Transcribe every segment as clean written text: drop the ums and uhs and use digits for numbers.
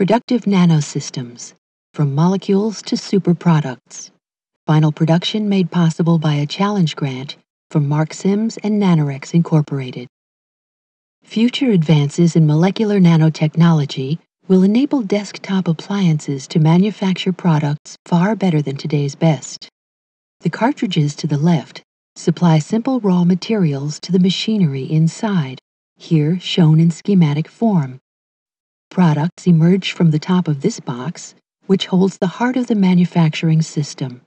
Productive nanosystems, from molecules to super products. Final production made possible by a challenge grant from Mark Sims and Nanorex Incorporated. Future advances in molecular nanotechnology will enable desktop appliances to manufacture products far better than today's best. The cartridges to the left supply simple raw materials to the machinery inside, here shown in schematic form. Products emerge from the top of this box, which holds the heart of the manufacturing system.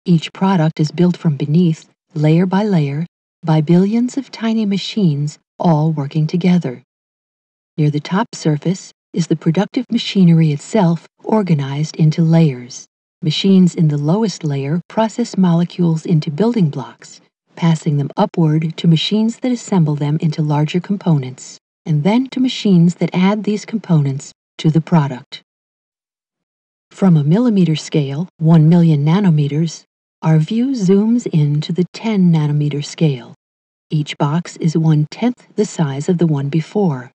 Each product is built from beneath, layer by layer, by billions of tiny machines all working together. Near the top surface is the productive machinery itself organized into layers. Machines in the lowest layer process molecules into building blocks, passing them upward to machines that assemble them into larger components, and then to machines that add these components to the product. From a millimeter scale, 1 million nanometers, our view zooms in to the 10 nanometer scale. Each box is 1/10 the size of the one before.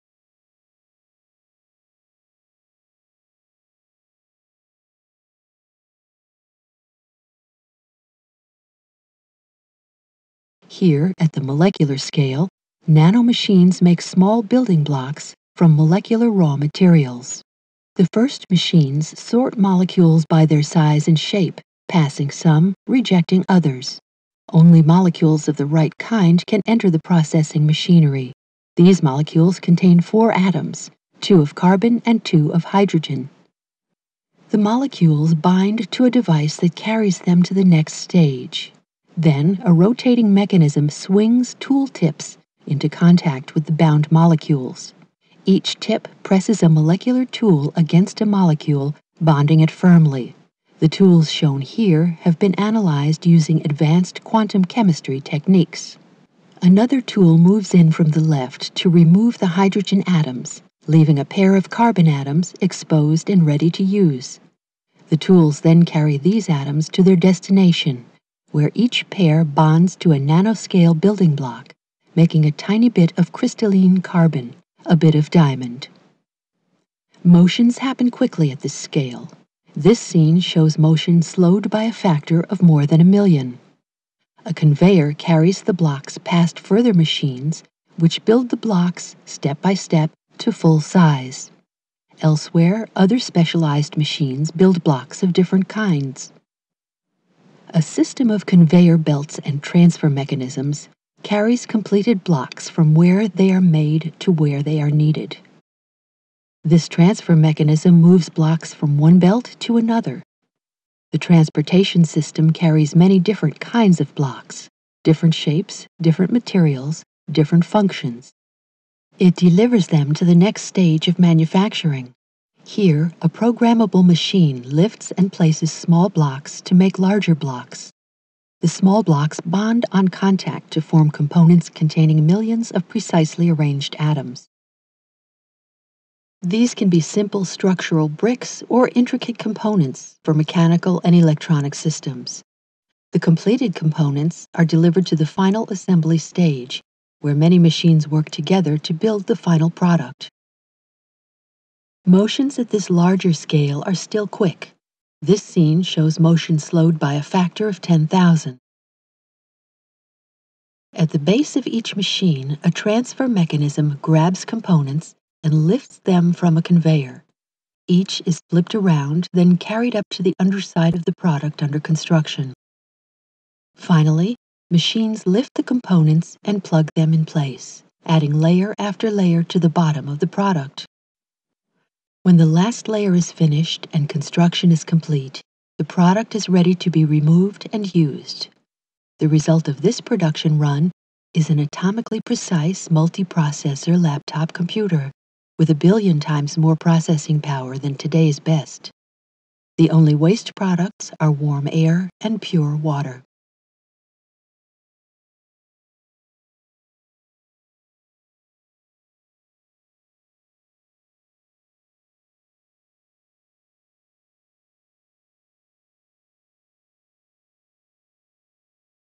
Here, at the molecular scale, nanomachines make small building blocks from molecular raw materials. The first machines sort molecules by their size and shape, passing some, rejecting others. Only molecules of the right kind can enter the processing machinery. These molecules contain 4 atoms, 2 of carbon and 2 of hydrogen. The molecules bind to a device that carries them to the next stage. Then, a rotating mechanism swings tool tips into contact with the bound molecules. Each tip presses a molecular tool against a molecule, bonding it firmly. The tools shown here have been analyzed using advanced quantum chemistry techniques. Another tool moves in from the left to remove the hydrogen atoms, leaving a pair of carbon atoms exposed and ready to use. The tools then carry these atoms to their destination, where each pair bonds to a nanoscale building block, making a tiny bit of crystalline carbon, a bit of diamond. Motions happen quickly at this scale. This scene shows motion slowed by a factor of more than 1,000,000. A conveyor carries the blocks past further machines, which build the blocks step by step to full size. Elsewhere, other specialized machines build blocks of different kinds. A system of conveyor belts and transfer mechanisms carries completed blocks from where they are made to where they are needed. This transfer mechanism moves blocks from one belt to another. The transportation system carries many different kinds of blocks, different shapes, different materials, different functions. It delivers them to the next stage of manufacturing. Here, a programmable machine lifts and places small blocks to make larger blocks. The small blocks bond on contact to form components containing millions of precisely arranged atoms. These can be simple structural bricks or intricate components for mechanical and electronic systems. The completed components are delivered to the final assembly stage, where many machines work together to build the final product. Motions at this larger scale are still quick. This scene shows motion slowed by a factor of 10,000. At the base of each machine, a transfer mechanism grabs components and lifts them from a conveyor. Each is flipped around, then carried up to the underside of the product under construction. Finally, machines lift the components and plug them in place, adding layer after layer to the bottom of the product. When the last layer is finished and construction is complete, the product is ready to be removed and used. The result of this production run is an atomically precise multiprocessor laptop computer with 1,000,000,000 times more processing power than today's best. The only waste products are warm air and pure water.